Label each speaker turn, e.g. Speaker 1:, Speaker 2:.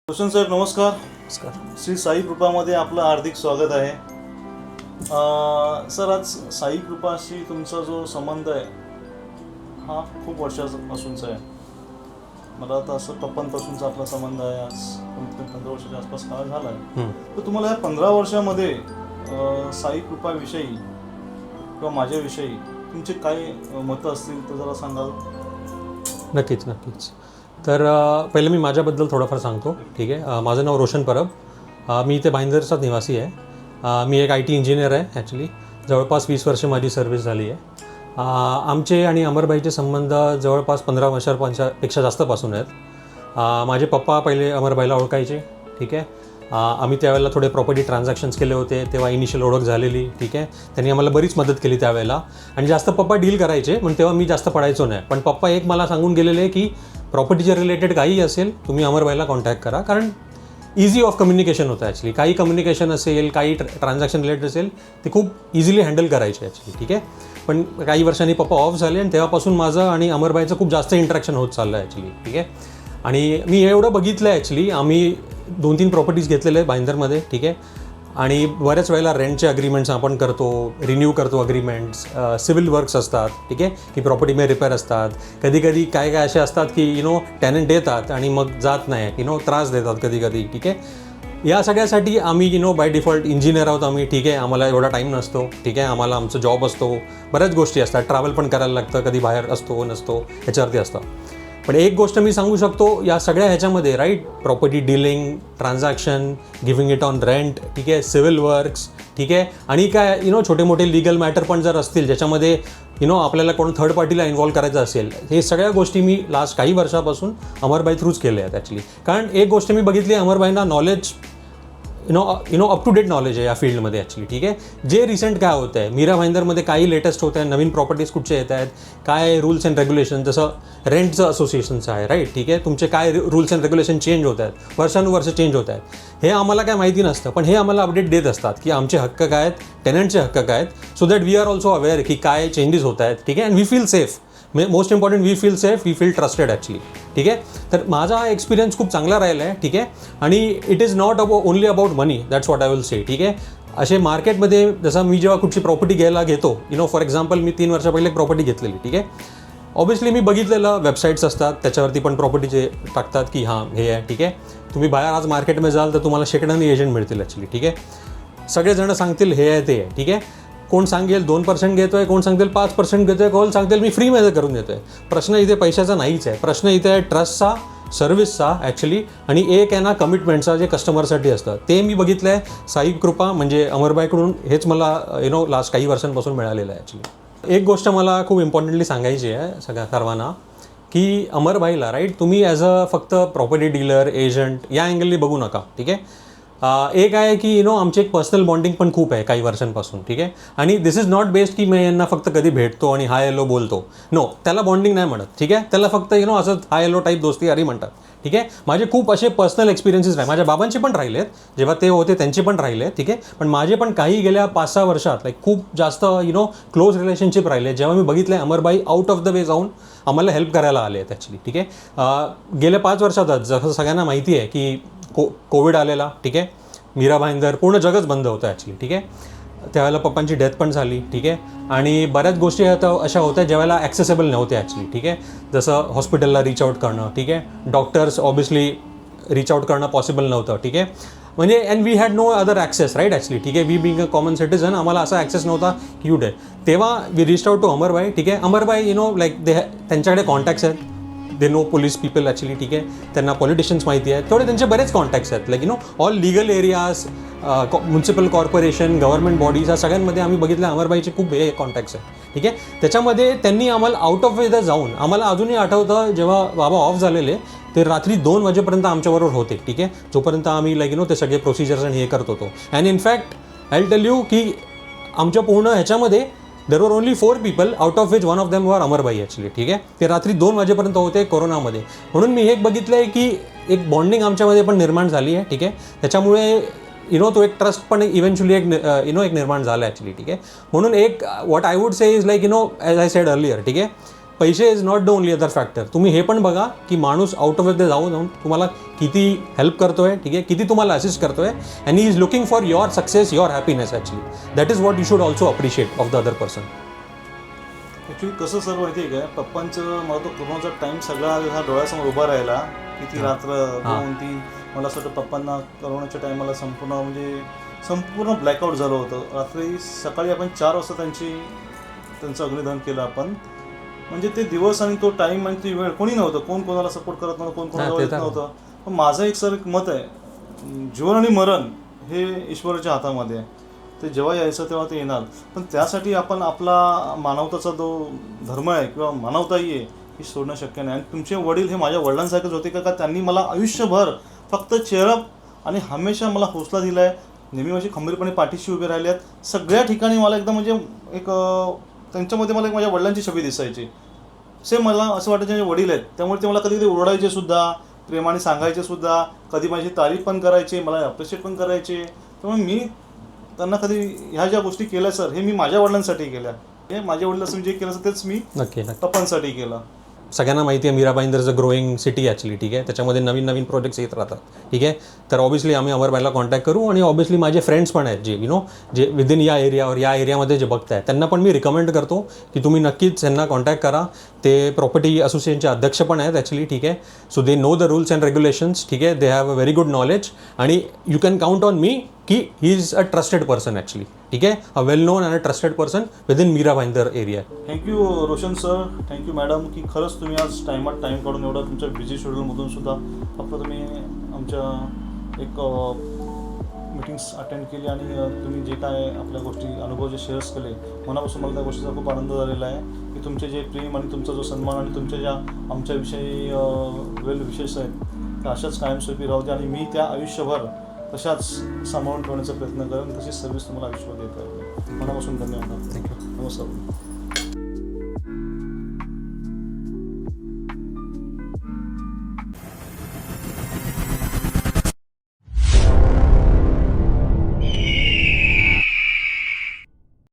Speaker 1: रोशन साहेब नमस्कार.
Speaker 2: नमस्कार.
Speaker 1: श्री साई कृपामध्ये आपलं हार्दिक स्वागत आहे. सर, आज साई कृपाशी तुमचा जो संबंध आहे हा खूप वर्षापासूनचा आहे. मला आता असं पप्पांपासूनचा आपला संबंध आहे. आज कमीत कमी 15 वर्षाच्या आसपास काळ झाला आहे. तर तुम्हाला या 15 वर्षामध्ये साई कृपाविषयी किंवा माझ्याविषयी तुमचे काय मतं असतील तर जरा सांगाल.
Speaker 2: नक्कीच. तर पहिले मी माझ्याबद्दल थोडंफार सांगतो. ठीक आहे. माझं नाव रोशन परब. मी इथे भाईंदरचा निवासी आहे. मी एक IT इंजिनियर आहे ॲक्च्युली. जवळपास 20 वर्ष माझी सर्व्हिस झाली आहे. आमचे आणि अमरबाईचे संबंध जवळपास 15 वर्षांपेक्षा जास्तपासून आहेत. माझे पप्पा पहिले अमरबाईला ओळखायचे. ठीक आहे. आम्ही त्यावेळेला थोडे प्रॉपर्टी ट्रान्झॅक्शन्स केले होते, तेव्हा इनिशियल ओळख झालेली. ठीक आहे. त्यांनी आम्हाला बरीच मदत केली त्यावेळेला आणि जास्त पप्पा डील करायचे, पण तेव्हा मी जास्त पडायचो नाही. पण पप्पा एक मला सांगून गेलेले की प्रॉपर्टीच्या रिलेटेड काही असेल तुम्ही अमरबाईला कॉन्टॅक्ट करा, कारण इझी ऑफ कम्युनिकेशन होतं ॲक्च्युली. काही कम्युनिकेशन असेल, काही ट्रान्झॅक्शन रिलेटेड असेल, ते खूप इझिली हँडल करायचे ॲक्च्युली. ठीक आहे. पण काही वर्षांनी पप्पा ऑफ झाले आणि तेव्हापासून माझं आणि अमरबाईचं खूप जास्त इंटरॅक्शन होत चाललं आहे ॲक्च्युली. ठीक आहे. आणि मी एवढं बघितलं आहे ॲक्च्युली. आम्ही 2-3 प्रॉपर्टीज घेतलेले आहे भाईंदरमध्ये. ठीक आहे. आणि बऱ्याच वेळेला रेंटचे अग्रीमेंट्स आपण करतो, रिन्यू करतो अग्रीमेंट्स, सिव्हिल वर्क्स असतात. ठीक आहे. की प्रॉपर्टीमध्ये रिपेअर असतात. कधी काय असे असतात की टेनंट येतात आणि मग जात नाही, त्रास देतात कधी. ठीक आहे. या सगळ्यासाठी आम्ही बाय डिफॉल्ट इंजिनियर आहोत आम्ही. ठीक आहे. आम्हाला एवढा टाईम नसतो. ठीक आहे. आम्हाला आमचा जॉब असतो, बऱ्याच गोष्टी असतात, ट्रॅव्हल पण करायला लागतं, कधी बाहेर असतो नसतो ह्याच्यावरती असतं. पण एक गोष्ट मी सांगू शकतो या सगळ्या ह्याच्यामध्ये, right, property dealing, transaction, giving it on rent, ठीक आहे, सिव्हिल वर्क्स, ठीक आहे, आणि काय छोटे मोठे लिगल मॅटर पण जर असतील ज्याच्यामध्ये आपल्याला कोण थर्ड पार्टीला इन्व्हॉल्व करायचं असेल, हे सगळ्या गोष्टी मी लास्ट काही वर्षापासून अमरबाई थ्रूच केल्या आहेत ॲक्च्युली. कारण एक गोष्ट मी बघितली, अमरबाईंना knowledge up to date knowledge आहे या फील्डमध्ये ॲक्च्युली. ठीक आहे. जे रिसेंट काय होतं आहे, मीरा भाईंदरमध्ये काही लेटेस्ट होत आहे, नवीन प्रॉपर्टीज कुठचे येत आहेत, काय रूल्स अँड रेग्युलेशन, जसं रेंटचं असोसिएशनचं आहे, राईट. ठीक आहे. तुमचे काय रूल्स अँड रेग्युलेशन चेंज होत आहेत, वर्षानुवर्ष चेंज होत आहेत, हे आम्हाला काय माहिती नसतं. पण हे आम्हाला अपडेट देत असतात की आमचे हक्क काय आहेत, टेनंटचे हक्क काय आहेत, so that we are also aware की काय चेंजेस होत आहेत. ठीक आहे. And we feel safe. Most important, we feel safe, we feel trusted actually. ठीक आहे. तर माझा हा एक्सपिरियन्स खूप चांगला राहिला आहे. ठीक आहे. आणि it is not only about money, that's what I will say. ठीक आहे. असे मार्केटमध्ये जसं मी जेव्हा कुठची प्रॉपर्टी घ्यायला घेतो, फॉर एक्झाम्पल मी 3 वर्षा पहिले एक प्रॉपर्टी घेतलेली. ठीक आहे. ऑब्व्हियसली मी बघितलेलं वेबसाईट्स असतात त्याच्यावरती पण प्रॉपर्टीचे टाकतात की हां हे आहे. ठीक आहे. तुम्ही बाहेर आज मार्केटमध्ये जाल तर तुम्हाला शेकड्याने एजंट मिळतील ॲक्च्युली. ठीक आहे. सगळेजण सांगतील हे आहे ते आहे. ठीक आहे. कोण सांगेल 2% घेतोय, कोण सांगेल 5% घेतोय, कोण सांगेल मी फ्रीमध्ये करून देतोय. प्रश्न इथे पैशाचा नाहीच आहे. प्रश्न इथे आहे ट्रस्टचा, सर्व्हिसचा ॲक्च्युली, आणि एक आहे ना कमिटमेंटचा, जे कस्टमरसाठी असतं. ते मी बघितलं आहे साई कृपा म्हणजे अमरबाईकडून. हेच मला लास्ट काही वर्षांपासून मिळालेलं आहे ॲक्च्युली. एक गोष्ट मला खूप इम्पॉर्टंटली सांगायची आहे सगळ्या सर्वांना, की अमरबाईला, राईट, तुम्ही ॲज अ फक्त प्रॉपर्टी डीलर, एजंट या अँगलनी बघू नका. ठीक आहे. एक आहे की आमची एक पर्सनल बॉन्डिंग पण खूप आहे काही वर्षांपासून. ठीक आहे. आणि दिस इज नॉट बेस्ड की मी यांना फक्त कधी भेटतो आणि हाय हॅलो बोलतो. नो, त्याला बॉन्डिंग नाही म्हणत. ठीक आहे. त्याला फक्त असं हाय हॅलो टाईप दोस्ती अरे म्हणतात. ठीक आहे. माझे खूप असे पर्सनल एक्सपिरियन्सेस राहिले. माझ्या बाबांचे पण राहिलेत, जेव्हा ते होते त्यांचे पण राहिले. ठीक आहे. पण माझे पण काही गेल्या 5-6 वर्षात खूप जास्त क्लोज रिलेशनशिप राहिले, जेव्हा मी बघितलं अमरबाई आउट ऑफ द वे जाऊन आम्हाला हेल्प करायला आले आहेत ॲक्च्युली. ठीक आहे. गेल्या 5 वर्षातच जसं सगळ्यांना माहिती आहे की कोविड आलेला. ठीक आहे. मीरा भाईंदर पूर्ण जगच बंद होतं ॲक्च्युली. ठीक आहे. त्यावेळेला पप्पांची डेथ पण झाली. ठीक आहे. आणि बऱ्याच गोष्टी अशा होत्या ज्यावेळेला ॲक्सेसेबल नव्हत्या ॲक्च्युली. ठीक आहे. जसं हॉस्पिटलला रीच आउट करणं. ठीक आहे. डॉक्टर्स ऑब्व्हियसली रीच आउट करणं पॉसिबल नव्हतं. ठीक आहे. म्हणजे and we had no other access, right, actually. ठीक आहे. We being a common citizen, आम्हाला असा ॲक्सेस नव्हता की डे. तेव्हा we reach out to Amarbai. ठीक आहे. अमरबाई त्यांच्याकडे कॉन्टॅक्ट्स आहेत, they know police people actually. ठीक आहे. त्यांना पॉलिटिशियन्स माहिती आहेत, तेवढे त्यांचे बरेच कॉन्टॅक्ट्स आहेत, all legal areas, municipal corporation, government bodies, या सगळ्यांमध्ये आम्ही बघितलं अमरबाईचे खूप हे कॉन्टॅक्ट्स आहेत. ठीक आहे. त्याच्यामध्ये त्यांनी आम्हाला आउट ऑफ वे जाऊन, आम्हाला अजूनही आठवतं जेव्हा बाबा ऑफ झालेले ते रात्री 2 वाजेपर्यंत आमच्याबरोबर होते. ठीक आहे. जोपर्यंत आम्ही ते सगळे प्रोसिजर्स आणि हे करत होतो. And in fact I will tell you की आमच्या पूर्ण ह्याच्यामध्ये there were only 4 people, out of which 1 of them were Amarbai actually. ठीक आहे. ते रात्री 2 वाजेपर्यंत होते कोरोनामध्ये. म्हणून मी हे बघितलं आहे की एक बॉन्डिंग आमच्यामध्ये पण निर्माण झाली आहे. ठीक आहे. त्याच्यामुळे तो एक ट्रस्ट पण इव्हेंच्युअली एक निर्माण झाला ॲक्च्युली. ठीक आहे. म्हणून एक what I would say is as I said earlier. ठीक आहे. पैसे is not the only other factor. तुम्ही हे पण बघा की माणूस आउट ऑफ द जाऊन तुम्हाला किती हेल्प करतोय, ठीक आहे, किती तुम्हाला असिस्ट करतोय, and he is looking for your success, your happiness. Actually that is what you should also appreciate of the other person.
Speaker 1: Actually कसं सर माहिती आहे काय, पप्पांचं मला तो कोरोनाचा टाईम सगळा हा डोळ्यासमोर उभा राहिला. किती रात्र 2-3 मला असं वाटतं पप्पांना कोरोनाच्या टायमाला संपूर्ण ब्लॅकआउट झालं होतं. रात्री सकाळी आपण 4 वाजता त्यांचं अग्निदहन केलं आपण. म्हणजे ते दिवस आणि तो टाईम आणि ती वेळ कोणी नव्हतं, कोण कोणाला सपोर्ट करत नव्हतं, कोण कोणाला येत नव्हतं. पण माझं एक सर मत आहे, जीवन आणि मरण हे ईश्वराच्या हातामध्ये आहे. ते जेव्हा यायचं तेव्हा ते येणार. पण त्यासाठी आपण आपला मानवताचा जो धर्म आहे किंवा मानवताही आहे ही सोडणं शक्य नाही. आणि तुमचे वडील हे माझ्या वडिलांसारखेच होते का त्यांनी मला आयुष्यभर फक्त चेअरअप आणि हमेशा मला हौसला दिला आहे. नेहमी माझी खंबीरपणे पाठीशी उभे राहिले आहेत. सगळ्या ठिकाणी मला एकदम म्हणजे एक त्यांच्यामध्ये मला एक माझ्या वडिलांची छबी दिसायची. सेम मला असं वाटायचं माझे वडील आहेत, त्यामुळे ते मला कधी कधी ओरडायचे सुद्धा, प्रेमाने सांगायचे सुद्धा, कधी माझी तारीफ पण करायचे, मला अप्रिशिएट पण करायचे. त्यामुळे मी त्यांना कधी ह्या ज्या गोष्टी केल्या सर, हे मी माझ्या वडिलांसाठी केल्या. हे माझ्या वडिलांसाठी जे केलं तेच मी
Speaker 2: नक्की
Speaker 1: पप्पांसाठी केलं.
Speaker 2: सगळ्यांना माहिती आहे Mira Bhayandar is a growing city actually, ठीक आहे. त्याच्यामध्ये नवीन प्रोजेक्ट्स येत राहतात, ठीक आहे. तर ऑब्व्हियसली आम्ही अमरबाईला कॉन्टॅक्ट करू. आणि ऑब्व्हियसली माझे फ्रेंड्स पण आहेत जे जे विदिन या एरियावर या एरियामध्ये जे बघताय त्यांना पण मी रिकमेंड करतो की तुम्ही नक्कीच यांना कॉन्टॅक्ट करा. ते प्रॉपर्टी असोसिएशनचे अध्यक्ष पण आहेत ॲक्च्युली, ठीक आहे. So they know the rules and regulations, ठीक आहे. They have a very good knowledge आणि you can count on me की he is a trusted person actually, ठीक आहे. A well known and a trusted person within Mira Bhayandar area.
Speaker 1: Thank you Roshan sir, thank you madam की खरंच तुम्ही आज टाईम काढून एवढा तुमच्या बिझी शेड्यूलमधून सुद्धा फक्त तुम्ही आमच्या एक मीटिंग्स अटेंड केली आणि तुम्ही जे काय आपल्या गोष्टी अनुभव जे शेअर्स केले, मनापासून मला त्या गोष्टीचा खूप आनंद झालेला आहे की तुमचे जे प्रेम आणि तुमचा जो सन्मान आणि तुमच्या ज्या आमच्याविषयी वेल विशेष आहेत त्या अशाच कायमस्वरूपी राहू द्या. आणि मी त्या आयुष्यभर तशाच सांभाळून ठेवण्याचा प्रयत्न करेन, तशीच सर्व्हिस तुम्हाला आयुष्यभर देत राहील. मनापासून धन्यवाद.
Speaker 2: थँक्यू.
Speaker 1: नमस्कार.